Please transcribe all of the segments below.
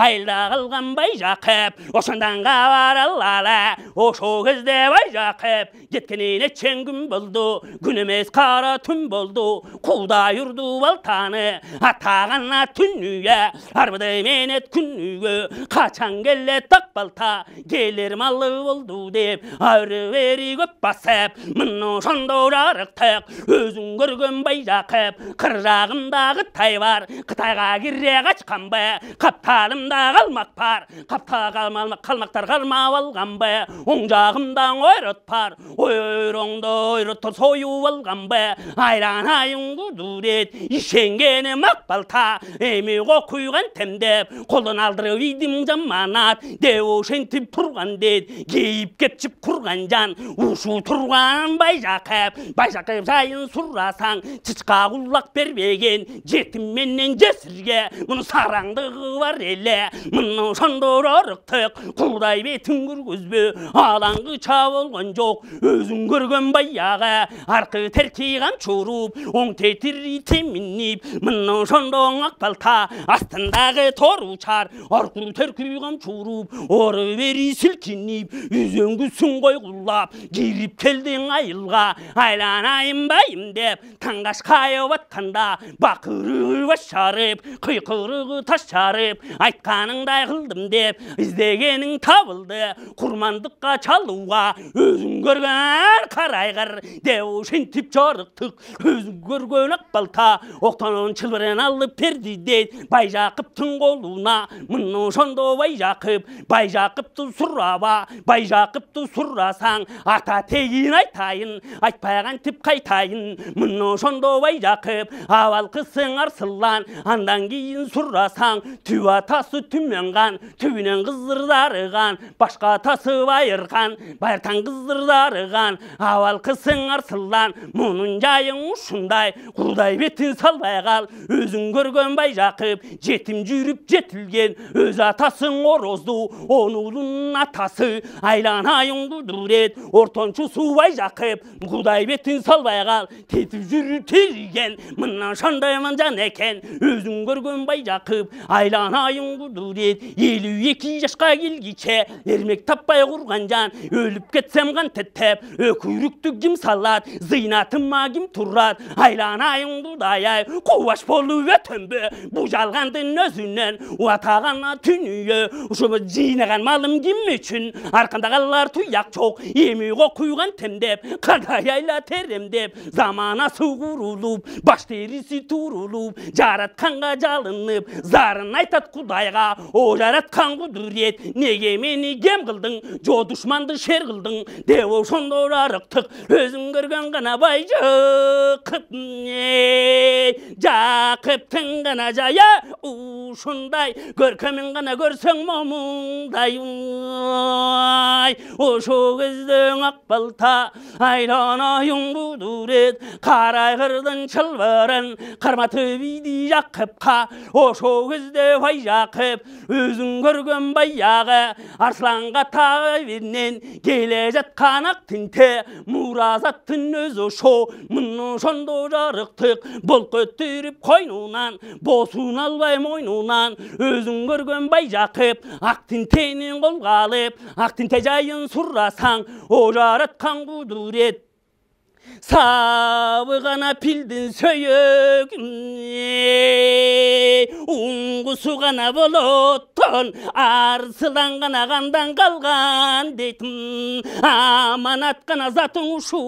айылда қалған Байжақып, ошандан қабаралала, ошо кезде Байжақып, кеткеніне чен күн болды, күн емес қара түн болды, құлда үрді балтаны, атағана түнніге, арбыды менет күнніге, қачан келе тақ балта, келер малы болды деп, әрі бері көп басып, мұны шондау жарықтық, өзің көрген Байжақып, қыр жағымдағы Қытай бар, Қытайға кіре қачқан бе, қапталымда қалмақ бар, қапта қалмақтар қалмап алған бе, оң жағымда ойрат бар, ойроңды ойраттар сойу алған бе, айран күдірет, ишенгені мақпалта, емеғо құйған темдеп, қолын алдырып идім жаманат, деу шентіп тұрған дед, кейіп кепчіп құрған жан, ушу тұрған Байжақып жайын сұрасаң, чычқа құлақ бербеген, жетім менен жесірге, мұны сараңдығы бар елі, мұны шандыр арықтық, құлдай бетін көргізбе, алаңғы чабылған жоқ, өзің көрген баяғы, арқы теркейған чұрып, оң тетірі темініп, мұны шандың ақпалта, астындағы торучар, арқы теркейған чұрып, оры бері сілкініп, үзеңгісін қойғылап, керіп келдің айылға, айланайым байым деп, таңғаш қайып атқанда, бақырығы башарып, қиқырығы ташарып, айтқаныңдай қылдым деп, іздегенің табылды, құрмандыққа чалуға, өзің көрген қарайғыр, деу шентіп жарықтық, өзің көрген ақбалта, оқтанын чылбырын алып перді дед, Байжақыптың қолуна, мұны шондо Байжақыпты сұраба, Байжақыпты сұрасаң, ата тегін айтайын, айтпайған тіп қайтайын, мұны шондо Байжақып, авал қысың арсылан, андан кейін сұрасаң, түбі атасы түменған, түбінен қызырдарыған, башқа атасы байырған, байыртан қызырдарыған, авал қысың арсылан, мұның жайың ұшындай, құлдай бетін салбай қал, өзің көрген Байжақып, жетім жүріп жетілген, өз атасың орозды, онудың атасы, айланайың күдірет, ортоншысы Байжақып, құлдай бетін салбай қал, кетіп жүріп терген, мұнан шандайман жан екен, өзің көрген Байжақып, айланайың күдірет, 52 жасқа келгече, ермек таппай құрған жан, өліп кетсем қан теттеп, өкірікті кім салат, зинатыма кім тұрат, айланайың құдай-ай, қуаш болу өтінбі, бұ жалғандың өзінен, уатағана түнүйі, ұшыбы жинаған малым кім үшін, арқанда қалар тұяқ жоқ, емеғо құйған темдеп, қадай айла теремдеп, заманасы құрылып, баш терisi турулуп, жаратқанға жалынып, зарын айтат құдайға, о жаратқан құдірет, неге мені кем қылдың, жо дұшманды шер қылдың, деп ошондор арықтық, өзің көрген ғана Байжақып, Жақыптың ғана жая, ушындай, көркемін ғана көрсең момыңдай, ошо кездің ақбалта, айланайың құдірет, қарай қырдың чылбырын, қарматы биді Жақыпқа, ошо кезде Байжақып, өзің көрген баяғы, арсланға тағы бернен, келе жатқан ақ тінте, мұразаттың өз ошо, мұны шондо жарықтық, бұл көттеріп қойнуынан, босын албай мойнуынан, өзің көрген Байжақып, ақ тінтенен қолға алып, ақ тінте жайын сұрасаң, о жаратқан құдірет, сабығана пілдің сөйегін, ұңғысы ғана болоттон, арсылан ғана қандан қалған дейтін, аманат ғана затың ұшу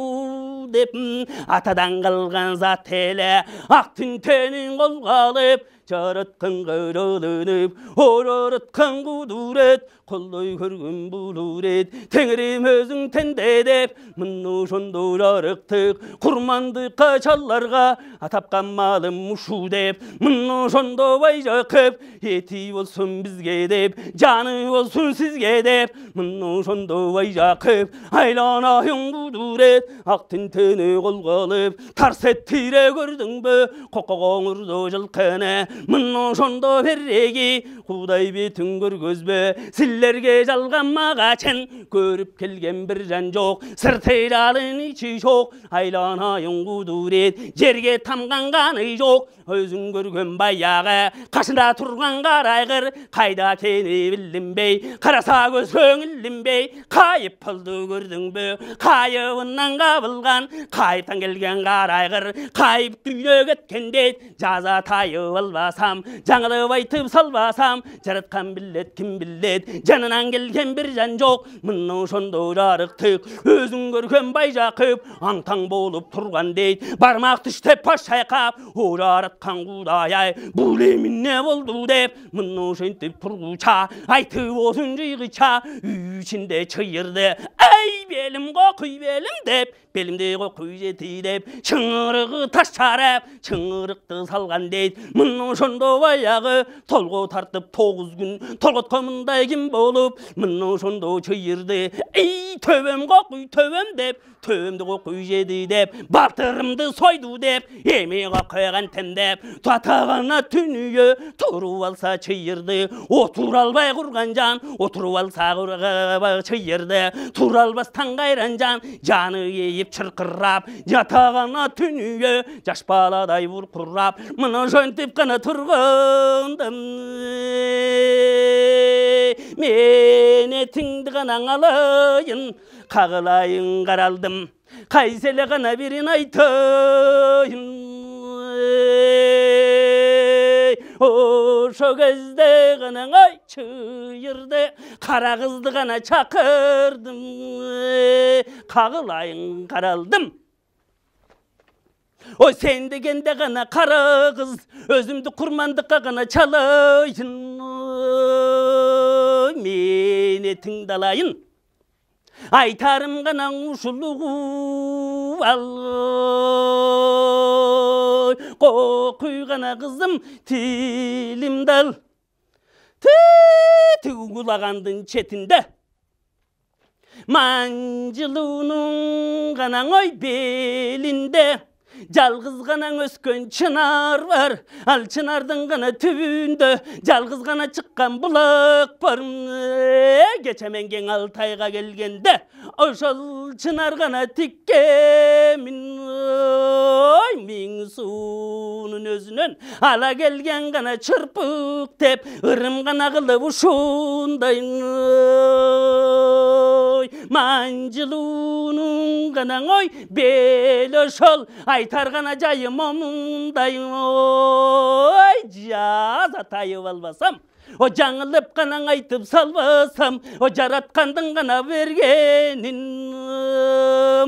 депін, атадан қалған зат елі, ақ тінтенің қолға алып, жаратқан қайралынып, жаратқан құдірет, қолдай көрген бұлырет, тәңірім өзің тәнде деп, мұны шондо жарықтық, құрмандыққа чалларға, атапқан малым ұшу деп, мұны шондо Байжақып, еті болсын бізге деп, жаны болсын сізге деп, мұны шондо Байжақып, айланайың құдірет, ақ тінтені қолға алып, тарс еттіре көрдің бі, қоқы қоңырды жылқыны, мына ошондо береги Кудай бетин көргөзбө силерге жалганмага чен көрүп келген бир жан жок сыр тыйралын ичи жок айланайын кудурет жерге тамган каны жок өзүң көргөн баягы кашында турган карайгыр кайда кени билинбей караса көзгөң илинбей кайып болду көрдүңбү кайыбынан кабылган кайыптан келген карайгыр кайып дүйнө кеткенде жаза тайып албасам жаңылып айтып салбасам жараткан билет ким билет жанынан келген бир жан жок мына ошондо жарыктык өзүң көргөн байжакып аңтаң болуп турган дейт бармак тиштеп баш чайкап о жараткан Кудай ай бул эмне болду деп мына ошентип тургуча айтып отун жыйгыча үй ичинде чыйырды ай белим кокуй белим деп белимде кокуй жети деп чыңырыгы таш чарап чыңырыкты салган дейт мына ошондо баягы толго тартып 9 күн толготкон мындай ким болуп мына ошондо чыйырды эй төбөм кокуй төбөм деп төбөмдү кокуй жеди деп батырымды сойду деп эми кокойган тем деп татагана түнүгө туруп алса чыйырды отура албай курган жан отуруп алса чыйырды тура албастан кайран жан жаны кейип чыркырап жатагана түнүгө жаш баладай буркурап мына ошентип гана турганда мен этиңди гана алайын кагылайын каралдым кайсы эле гана бирин айтайын ошо кезде гана ай чыйырды кара кызды гана чакырдым кагылайын каралдым ой сен дегенде гана кара кыз өзүмдү курмандыкка гана чалайын мен этиңди алайын айтарым гана ушулугу ал кокуй гана кызым тилимди ал тиги кулагандын четинде манжылуунун гана ой белинде жалгыз гана өскөн чынар бар ал чынардын гана түбүндө жалгыз гана чыккан булак бар кече мен кең Алтайга келгенде ошол чынар гана тиккемин ой миң суунун өзүнөн ала келген гана чырпык деп ырым гана кылып ушундай манжылуунун гана ой бели ошол айтар гана жайым момундай ой жаза тайып албасам о жаңылып гана айтып салбасам о жараткандын гана бергенин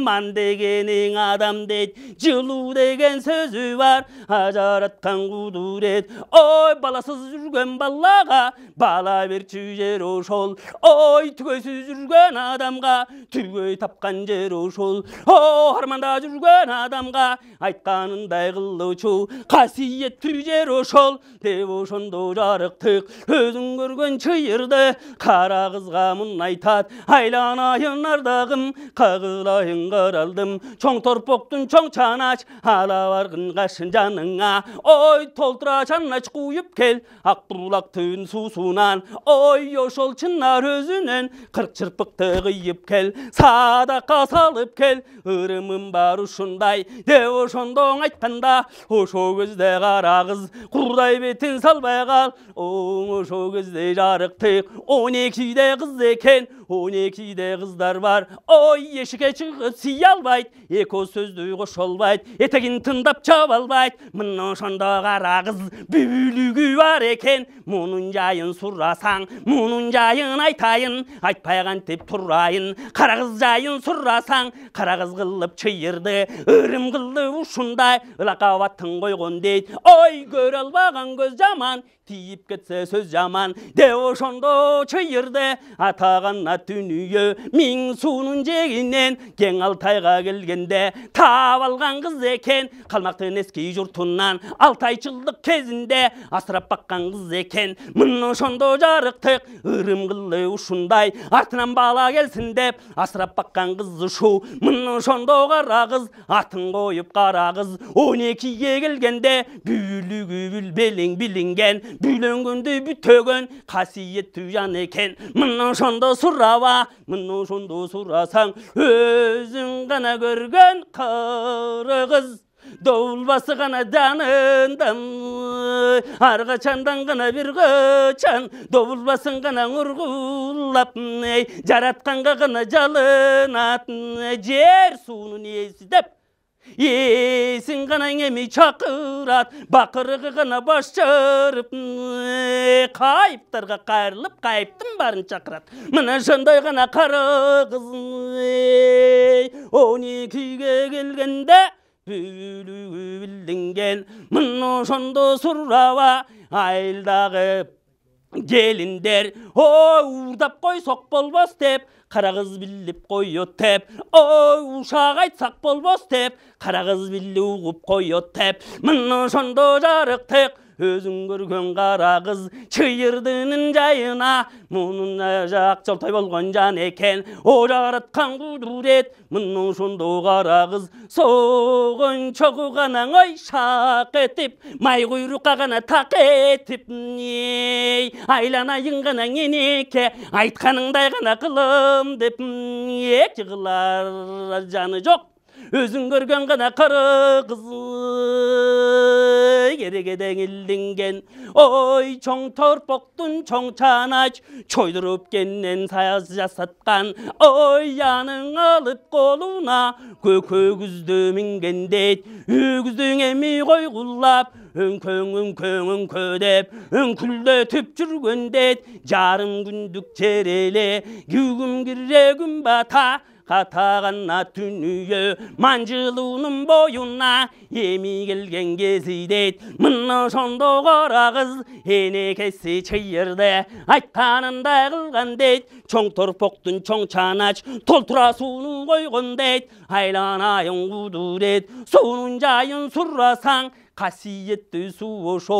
ман дегениң адам дейт жылуу деген сөзү бар жараткан кудурет ой баласыз жүргөн балага бала берчү жер ошол ой түгөйсүз жүргөн адамга түгөй тапкан жер ошол о арманда жүргөн адамга айтканындай кылуучу касиеттүү жер ошол деп ошондо жарыктык өзүң көргөн чыйырды кара кызга мун айтат айланайын ардагым кагылайын каралдым чоң торпоктун чоң чанач ала баргын кашын жаныңа ой толтура чанач куюп кел ак булактын суусунан ой ошол чынар өзүнөн 40 чырпыкты кыйып кел садака салып кел ырымым бар ушундай деп ошондо айтканда ошо кезде кара кыз курдай бетин салбай кал ошо кезде жарыктык 12де кыз экен 12де кыздар бар ой эшикке чыгып сый албайт эки сөздү кошолбайт этегин тындап чаба албайт мына ошондо кара кыз бүбүлүгү бар экен мунун жайын сурасаң мунун жайын айтайын айтпай кантип турайын кара кыз жайын сурасаң кара кыз кылып чыйырды ырым кылып ушундай ылакабатын койгон дейт ой көрө албаган көз жаман тиіп кетсе сөз жаман деп ошондо чыйырды атагана дүнүйө миң суунун жээгинен кең Алтайга келгенде таап алган кыз экен. Калмактын эски журтунан 6 ай жылдык кезинде асырап баккан кыз экен. Мына ошондо жарыктык ырым кылы ушундай артынан бала келсин деп асырап баккан кыз ушу. Мына ошондо кара кыз атын коюп кара кыз 12ге келгенде бүлүгү белең билинген бүйлөнгөндө бүтөгөн касиеттүү жан экен. Мына ошондо сураба, мына ошондо сурасаң өзүң гана көргөн кара кыз Doğulbası gana canından Ar kaçandan gana bir kaçan Doğulbasın gana urgullap Jaratkanга gana jalınat Jer suunun iyesi dep Yesin gana emi çakırat Bakırıgı gana baş çarıp Kayıptarga kayrılıp kayıptın barın çakırat Mına şonday gana kara kızın 12'ge gelgende Büyülingen Mına ошондо сурава айылдагы келиндер ой уурдап койсок болбос деп кара кыз билип коет деп ой ушак айтсак болбос деп кара кыз билип угуп коет деп мына ошондо жарыктык өзүң көргөн кара кыз чыйырдынын жайына мунун жак жолтой болгон жан экен о жараткан кудурет мына ошондо кара кыз согон чогу гана ой шак этип май куйрукка гана так этип айланайын гана энеке айтканыңдай гана кылым деп жыгылар жаны жок өзүң көргөн гана кара кыз керегеден илдинген ой чоң торпоктун чоң чанач чойдуруп кенен саяз жасаткан ой анын алып колуна көкөгүздө мингендейт өгүздүң эми койгуллап өңкөң деп өңкүлдөтүп жүргөндейт жарым күндүк жер эле күйгүм кирегүм бата Катагана түнүйө манжылуунун боюна эми келген кези дейт мына ошондо кара кыз энекеси чыйырды айтканындай кылган дейт чоң торпоктун чоң чанач толтура сууну койгон дейт айланайын кудурет суунун жайын сурасаң касиеттүү суу ошо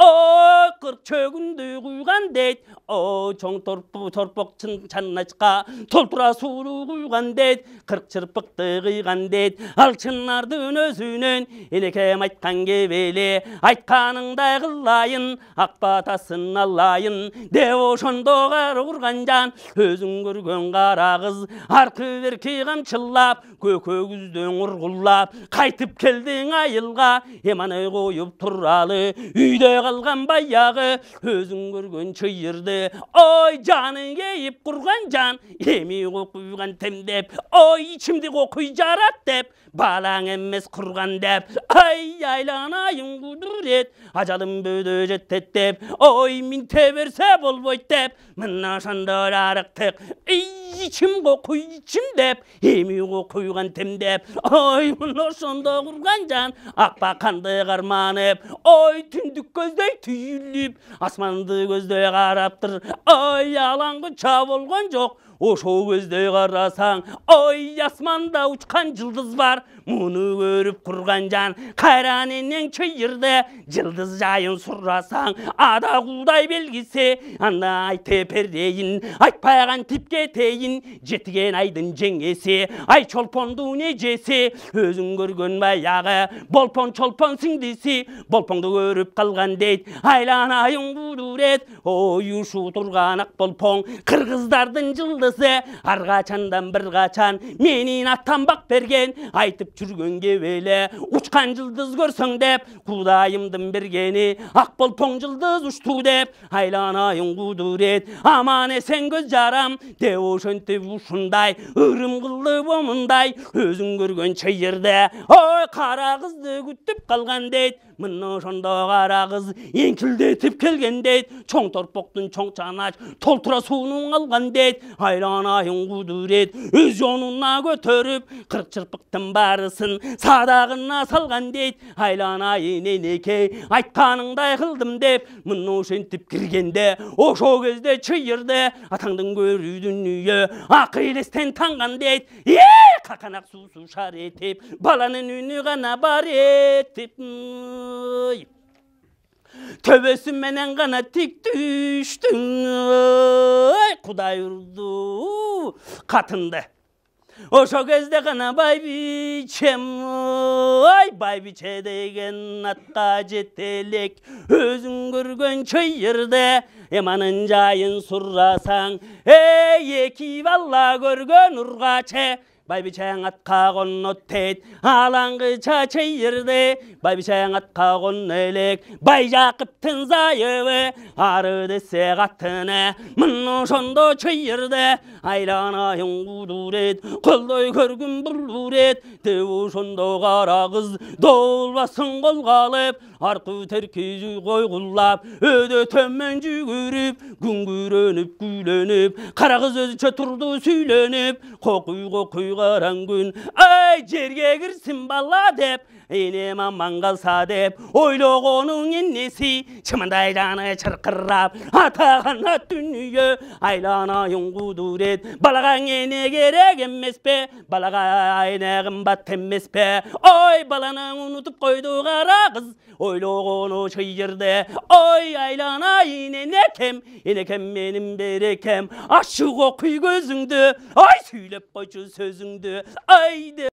ой кырк чөгүндө куйган дейт ой чоң торпок чанначка толтура сууну куйган дейт кырк чырпыкты кыйган дейт ал чынардын өзүнөн энекем айткан кебеле айтканыңдай кылайын ак батасын алайын деп ошондо кары курган жан өзүң көргөн кара кыз аркы берки камчылап көкөгүздөн ургуллап кайтып келдиң айылга эманы коюп туралы үйдө калган баягы өзүң көргөн чыйырды ой жаны кейип курган жан эми куйган темдеп ой ичимди кокуй жарат деп балаң эмес курган деп ай айланайын кудурет ажалым бөөдө жетет деп ой минте берсе болбойт деп мына ошондо жарыктык ичим кокуй ичим деп эми кокуйган темдеп ой мына ошондо курган жан акбаканды карманып ой түндүк көздөй түйүлүп асманды көздөй караптыр ой алаңгыча болгон жок ошо көздөй карасаң ой асманда учкан жылдыз бар муну көрүп курган жан кайран энең чыйырды жылдыз жайын сурасаң ада куудай белгиси анда айтып берейин айтпай кантип кетейин жетиген айдын жеңеси ай чолпондун эжеси өзүң көргөн баягы болпон чолпон сиңдиси болпоңду көрүп калган дейт айланайын кудурет ой ушу турган ак болпоң кыргыздардын жылдызы ар качандан бир качан менин атам бак берген айтып жүргөн кебеле учкан жылдыз көрсөң деп кудайымдын бергени ак болпоң жылдыз учту деп айланайын кудурет аман эсен көз жарам деп ошентип ушундай ырым кылды момундай өзүң көргөн чыйырды ой qara qızdı kütüp qalgan deyt. Mınna şonda qara qız enkildetip kelgen deyt. Çoң torpoqtun çoң çanaç toltura suunun algan deyt. Hayran ayın kuduret öz yonuna götörüp 40 çırpıktın barısın sadağına salgan deyt. Hayran ayın eneke aytkanыңдай kıldım deyp. Mınna şentip kirgende oşo kezde çıyırdı. Atаңдың көрүү дүнүйө акылестен таңган дейт. Каканак суу шар етіп баланын үнү гана бар етіп. Төбөсү менен гана тик түштүң. Кудай урду катынды. Ошо кезде гана байбичем, байбиче деген атка жетелек. Өзүң көргөн чыйырды эманын жайын сурасаң, эки бала көргөн ургаче. Байбичең атқа қонно тет, алаңғыча чайырды. Байбичең атқа қонно элек, бай Жақыптың зайыбы. Ары десе қаттыны, мұны шондо чайырды. Айланайын құдурет, қолдой көргін бұлурет. Деу шондо қара қыз, долбасын қолғалып. Арқы теркезі қойғылап, өді төммен жүгіріп. Күнгүрөніп, күйленіп, қара қыз өзіше тұрды сүйленіп. Қоқуй qaran gün ay жерге кирсин бала деп энем аман калса деп ойлогонун энеси чымандай жаны чыркырап атаган ат дүнүйө айланайын кудурет балага эне керек эмеспе балага эне кымбат эмеспе ой баланы унутуп койду кара кыз ойлогону чыйырды ой айланайын энекем менин берекем ашык окуй көзүңдү ай сүйлөп койчу сөзүңдү ай деп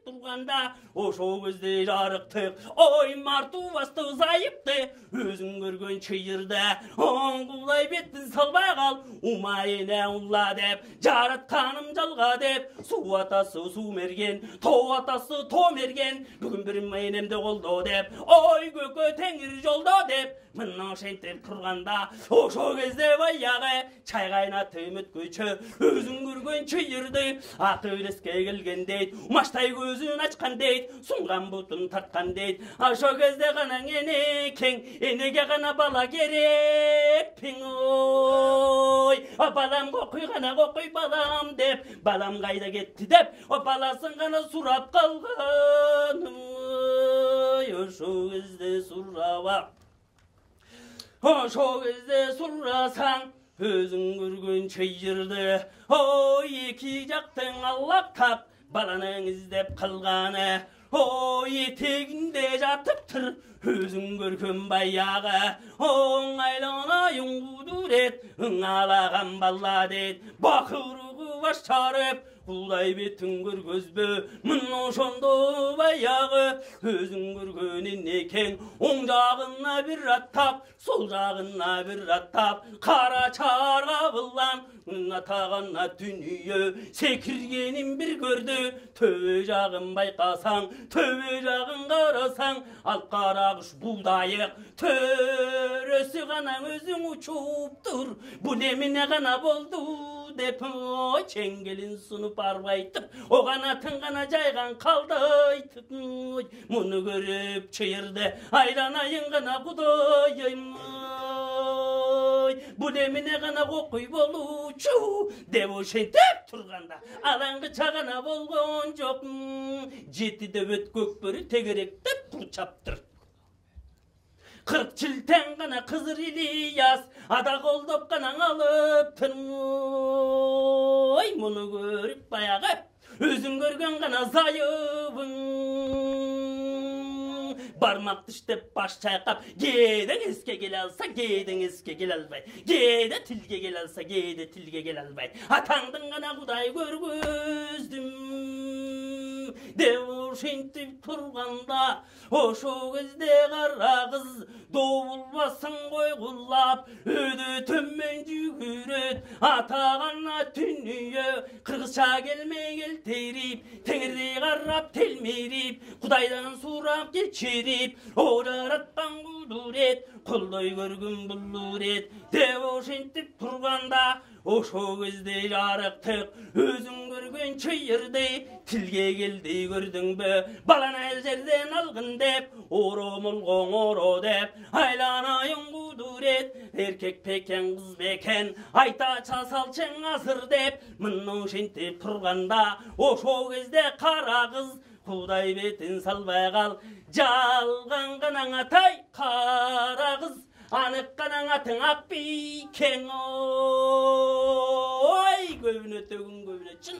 турганда ошо көздө жарыктык ой марту басты зайыпты өзүң көргөн чыйырды оңгулай беттин салбай кал ума эне улла деп жаратканым жалга деп суу атасы суу мерген тоо атасы тоо мерген бүгүн бир энемде колдо деп ой көкө теңир жолдо деп мына ошентип турганда ошо кезде баягы чай кайнатып өткөчө өзүң көргөн чыйырды акылеске келген дейт умаштай көзүн ачкан дейт сунган бутун тарткан дейт ошо кезде гана энекең энеге гана бала керек ой балам кокуй гана кокуй балам деп балам кайда кетти деп баласын гана сурап калган ошо кезде сураба ошо кезде сурасаң өзүң көргөн чыйырды ой эки жактың аллактап баланың издеп калганы ой этегинде жатыптыр өзүң көргөн баягы оңайланайын кудурет ыңалаган бала дейт бакырыгы баш чарып Кулай бетін көргөзбө, мын ошондо баягы өзүң көргөн энекең оң жагына бир аттап, сол жагына бир аттап, кара чарга булам, атагана дүнүйө секиргенин бир көрдү, төбө жагын байкасаң, төбө жагын карасаң, ал кара куш булдайык, төрөсү гана өзүң учуп тур, бул эмне гана болду? Деп чеңгелин сунуп арбайтып, о канатын гана жайган калдайтып, муну көрүп чыйырды, айланайын гана кудайым, бул эмне гана кокуй болуучу, деп ошентип турганда, алаңгы чагана болгон жок, жети дөбөт көкбөрү тегеректеп курчаптыр. 40 жылтен гана кызыр Ильяс, ада колдоп гана алыптыр. Ой, муну көрүп баягы, өзүң көргөн гана зайыбың. Бармак тиштеп баш чайкап, кээде эске келе алса, кээде эске келе албай. Кээде тилге келе алса, кээде тилге келе албай. Атаңдын гана Кудай көргөздүм. Деп ошентип турганда, ошо кезде кара кыз добулбасын койгулап, өдө төмөн жүгүрөт, атагана түнүyө, кыргызча келмей келтерип, Yerdi qarrap telmerip, Kudaydan surap geçirip, o jarattan kuduret, kulday görgün bulluret, devo şentip turganda, oşo gözde jarıktık, özün görgün çıyırdı, tilge geldi gördün bö, balana eljerden algın dep, oromul goңoro dep, aylanayın kuduret, erkek peken kız beken, ayta çalsalçın asır dep, mınnu şentip turganda, oşo gözde kara kız, Kuday betin salbay kal, jalgan ganan atay kara kız, anık ganan atın ak biken oy, göbüne tögün göbüne çın.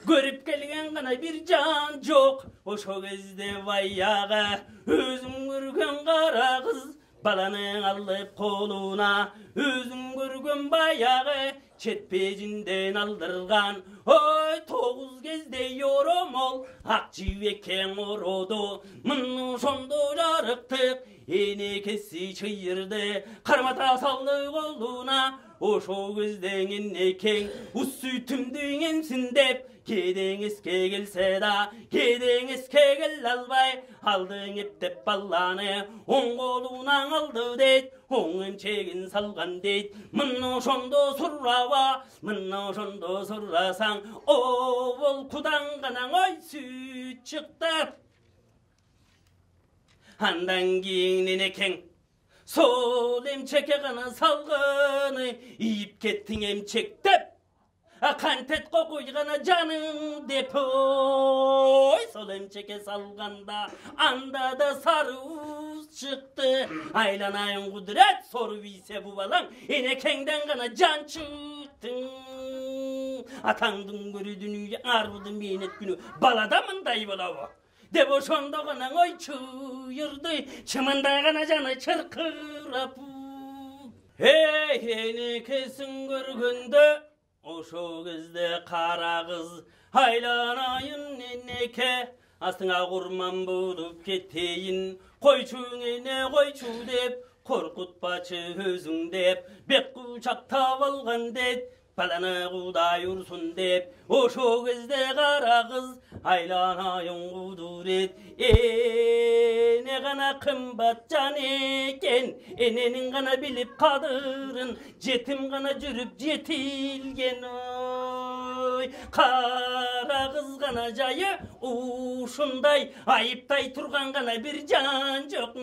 Görüp gelgen gana bir can yok, oşo gezde bayağı, özüm görgen kara kız, balanın alıp koluna, özüm görgen bayağı, çetpecinden aldırgan, oy toğuz gezde yorum ol, akciveken orodu, mınnu şondu jarıktık, ene kesi çıyırdı, karmata saldı koluna, oşo gözden enneken, ussü tümdüğün ensin dep, Kedin eske gelse da, kedin eske gel albay, aldın eptep ballanı, on kolunan aldı det, onun çegin salgan det, mınno şondo surrava, mınno şondo surrasan, ovul kudan ganan oy süt çıktı. Handan giyin neneken, sol emçeke gana salgını, iyip kettin emçek dep, kantet kokuyğana canım depoy, sol emçeke salganda anda da sarı uz çıktı, aylanayın kudret soru bise bu balan, enekenden gana can çıktın, atandın görü dünüye arvudun menet günü, baladamın dayı bala debo şonda gana oy çıyırdı, çımında gana canı çırkırap, hey enekesin görgünde, oşo gözde kara kız, haylanayın neneke, astına kurman bulup keteyin, koyçuğune koyçu dep, korkutpaçı özün dep, bek kucakta valgan det, balana kuda yursun dep, oşo gözde kara kız, haylanayın kuduret, ne gana kımbat can eken, enenin gana bilip kadırın, jetim gana jürüp jetilgen oy, kara kız gana jayı uşunday, ayıptay turgan gana bir can jok,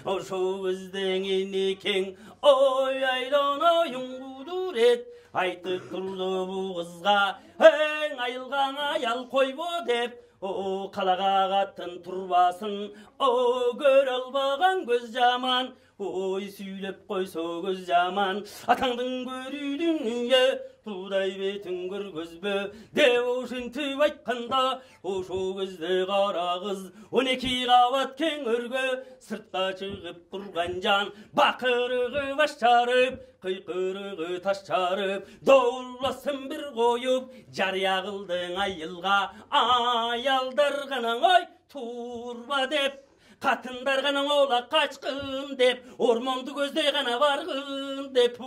oşo gözden eneken, oy aylanayın kuduret, aytıp turdu bu kızga, hen ayılgan ayal koybo dep, o kalaga kattın turbasın, o gör albagan göz jaman, oy süylep koysa göz jaman, atandın görüydün ye, Kuday betin gör gözbö, devo şinti aytkanda, oşo gözde kara kız, 12 kavat keng örgö, sırtqa çıgıp durgan can, bakırığı baş çarıp, kıykırığı taş çarıp, doğullasın bir koyup, jar yağıldın ayılga, ayaldar ganan oy turba dep, katındar ganan ola kaçkın dep, ormondu gözde gana vargın dep,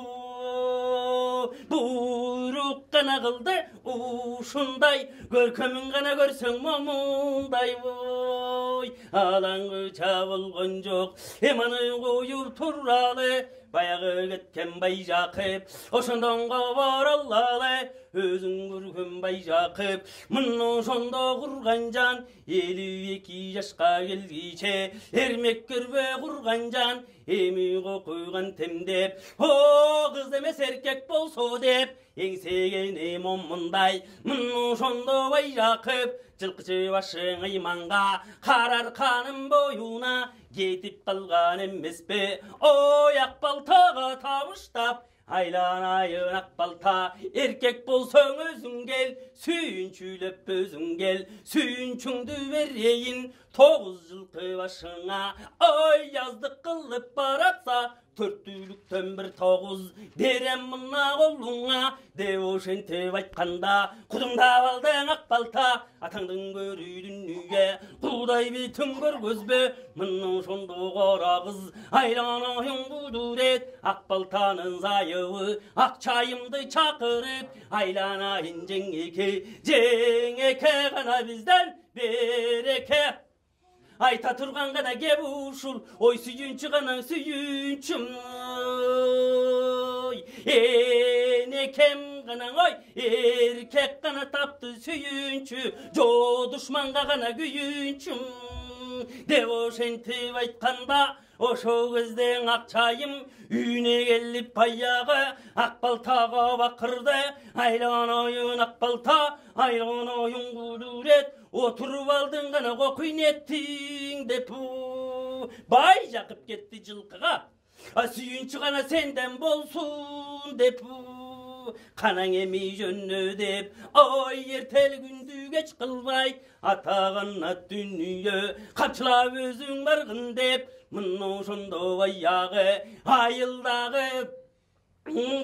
buyruk gana kıldı uşunday, görkömün gana görsün momunday voy, alangı çabılgın jok, emanı koyup turralı, bayağı gitken bay Jakip, oşundan qavar allalı, özün görgün bay Jakip, mınno şonda kurgan can, 52 yaşqa gelgiçe, ermek görbe kurgan can, emi koygan temdep, o kız emes erkek bolso dep, engsegeni mommunday, mınno şonda bay Jakip, жылқышы башың иманға, қарар қаным бойына, кетіп қалған емес пе, ой ақбалтаға табыштап, айланайын ақбалта, еркек болсаң өзің кел, сүйіншілеп өзің кел, сүйіншіңді берейін, 9 жылқы башыңа, ой яздық қылып баратса, Төрттүүліктен бір тоғыз берем мына қолыңа деп ошентіп айтқанда құдыңда алдың ақ балта атаңдың көрі дүние құдай бетін көргөзбе мұның шонды қора қыз айланайын құдырет ақ балтаның зайыбы ақ чайымды чақырып айланайын жеңеке ғана бізден береке айта тұрған ғана кеп ушыл ой сүйінші ғана сүйіншім енекем ғана ой еркек ғана тапты сүйінші жо дұшманға ғана күйіншім деп ошентіп айтқанда ошо кезден ақ чайым үйіне келіп баяғы ақ балтаға бақырды айланайын ақ балта айланайын құдырет отырып алдың ғана қоқиын еттің деп бай жақып кетті жылқыға сүйінші ғана сенден болсын деп қанаң емей жөніне деп ой ертелі күнді кеш қылбай атағанна дүние қамшылап өзің барғын деп мұны шондо баяғы айылдағы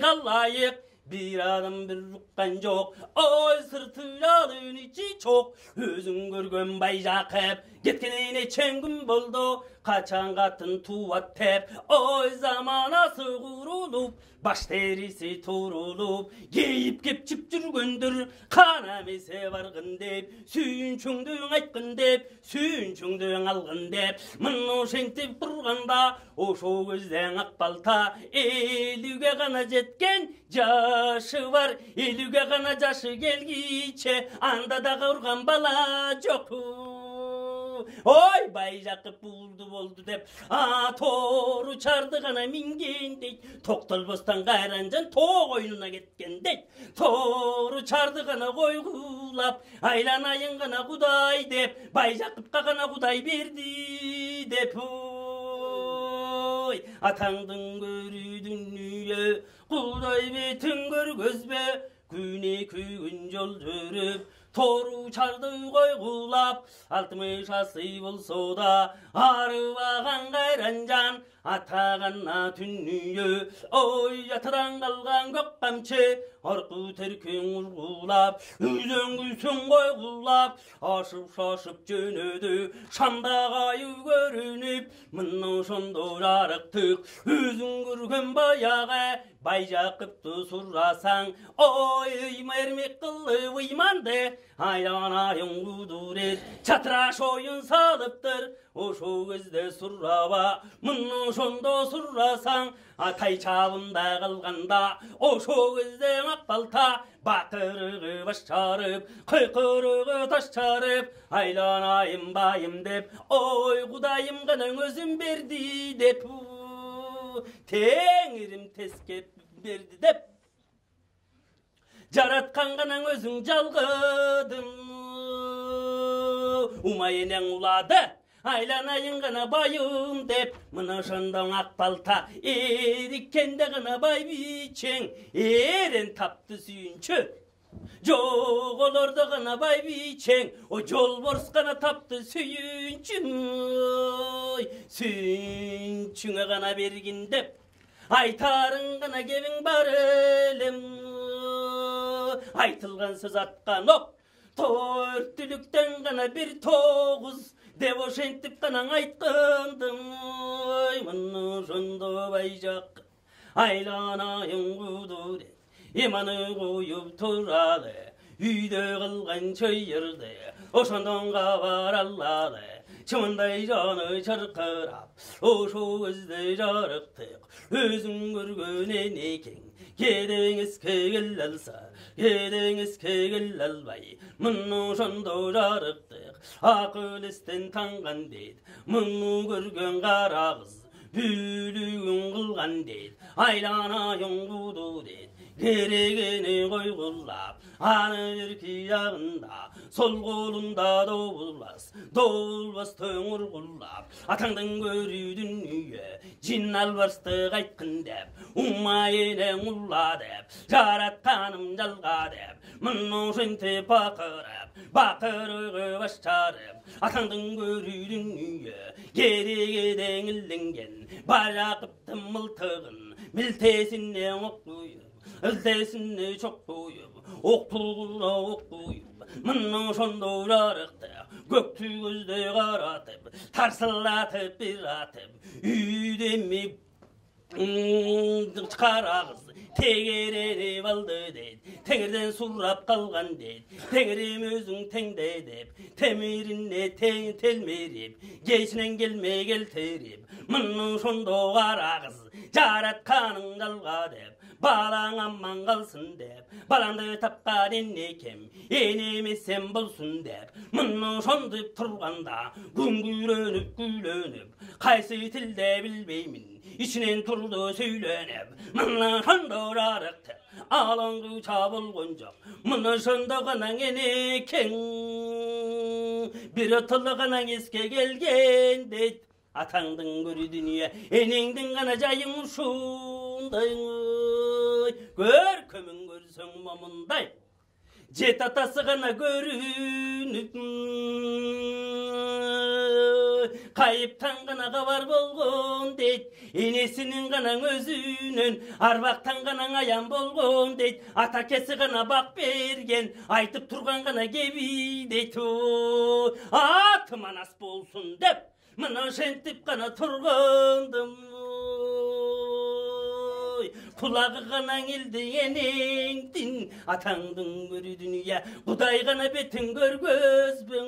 қалайық bir adam bir ruhkan yok oy sırtıralın içi çok özün görgön bay Jakep gitkenine çengüm boldu kaçan katın tuvat tep oy zamanası kurulup baş derisi turulup giyip kepçip жүргөндür kanamese vargın dep sүйіншіңдің айтқын деп sүйіншіңдің алғын деп мұны шентіп тұрғанда ошо көзден ақ балта елуге ғана жеткен жашы бар елуге ғана жашы келгиче анда да құрған бала жоқ ой бай Жақып болды деп тору чарды ғана мингендей тоқталбастан қайранжан тоқ ойынына кеткендей тору чарды ғана қойғылап айланайын ғана құдай деп бай Жақыпқа ғана құдай берді деп ой атаңдың көрі дүние құдай бетін көргөзбе күне күн жол жүріп тору чарды қойғылап 60 жасы болса да арбаған қайранжан атағанна дүние ой атыран қалған көк қамшы арқы теркен ұрғылап үйден күлсін қойғылап ашып шашып жөнеді шамдақ аю көрініп мұны шондо жарықтық өзің көрген баяғы бай Жақыпты сұрасаң ой мермек қылып иманды айланайын құдырет чатыраш ойын салыптыр ошо кезде сұрава мұны шондо сұрасаң атай чабында қалғанда ошо кезде ақ балта бақырығы бас жарып қиқырығы тас жарып айланайын байым деп ой құдайым ғана өзім берді деп теңірім тескеп берді деп жаратқан ғана өзің жалғыдың умайынен ұлады айланайын ғана байым деп мұны шындың ақ балта еріккенде ғана бай бичең ерен тапты сүйінші жоқ оларды ғана бай бичең о жолборс ғана тапты сүйінші сүйіншіңе ғана берген деп айтарың ғана кебің бар елім айтылған сөз атқан оқ төрттіліктен ғана бір тоғыз деп ошентіп қана айтқандым мұны жонды бай Жақып айланайын құдырет иманы қойып тұрады үйде қылған шойырды ошондонға бар алады чымындай жаны шырқырап ошо кезде жарықтық өзің көргенен екен кедеңіз кегіл алса кедеңіз кегіл албай мұны шондо жарықтық ақыл істен танған дед мұны көрген қара қыз бүлігін қылған дед айланайын құдырет керегені қойғылап аны еркі жағында сол қолында доулбас төңір құлап атаңдың көрі дүние жин албарстық айтқын деп ұма енең ұлла деп жаратқаным жалға деп мұның жөнте бақырығы башчарып атаңдың көрі дүние керегеден ілінген Бажақыптың мылтығын мілтесіне оқ қойып ілтесіне шоқ қойып оқ тұлғына оқ қойып мұның шондау жарықты көк түйгізде қаратып тарсылатып бір атып үйдемеп қарағыз тегерені балды дед теңірден сұрап қалған дед теңірім өзің теңде деп теміріне телмеріп кейсінен келме келтеріп мұның шондо қарағыз жаратқаның жалға деп балаң аман қалсын деп балаңды тапқан енекем енемесем болсын деп мұның шондып тұрғанда күңгүйленіп қайсы тілде білбеймін ішінен тұрды сөйленіп мұның шондо жарықты алаңғы чабылған жоқ мұның шондо ғанаң енекең бір ұтылы ғанаң еске келген дейді атаңдың көрі дүние енеңдің ғана жайың ұшындай көркемін көрсең момындай жет атасы ғана көрініп қайыптан ғана хабар болған дейді енесінің ғана өзінен арбақтан ғана аян болған дейді атакесі ғана бақ берген айтып тұрған ғана кеби дейді атым анас болсын деп мұны жентіп қана тұрғандым құлағы ғана келді енеңдің атаңдың көрі дүние құдай ғана бетін көргөзбен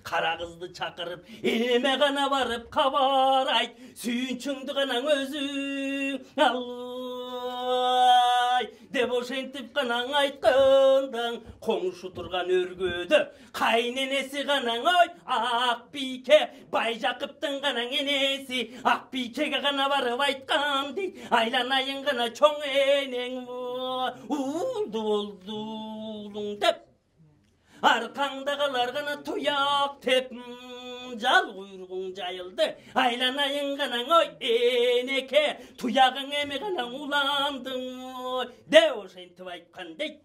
қара қызды шақырып енеме ғана барып хабар айт сүйіншіңді ғана өзің алай деп ошентіп қана айтқандаң қоңшы тұрған өргөді қайненесі ғана ой Ақбике Байжақыптың ғана енесі Ақбикеге ғана барып айтқан дейді айланайын ғана чоң енең ұлды болдың деп арқаңдағылар ғана тұяқ теп жал құйрығың жайылды айланайын ғана ой енеке тұяғың еме ғана уландың де ошентіп айтқан дейді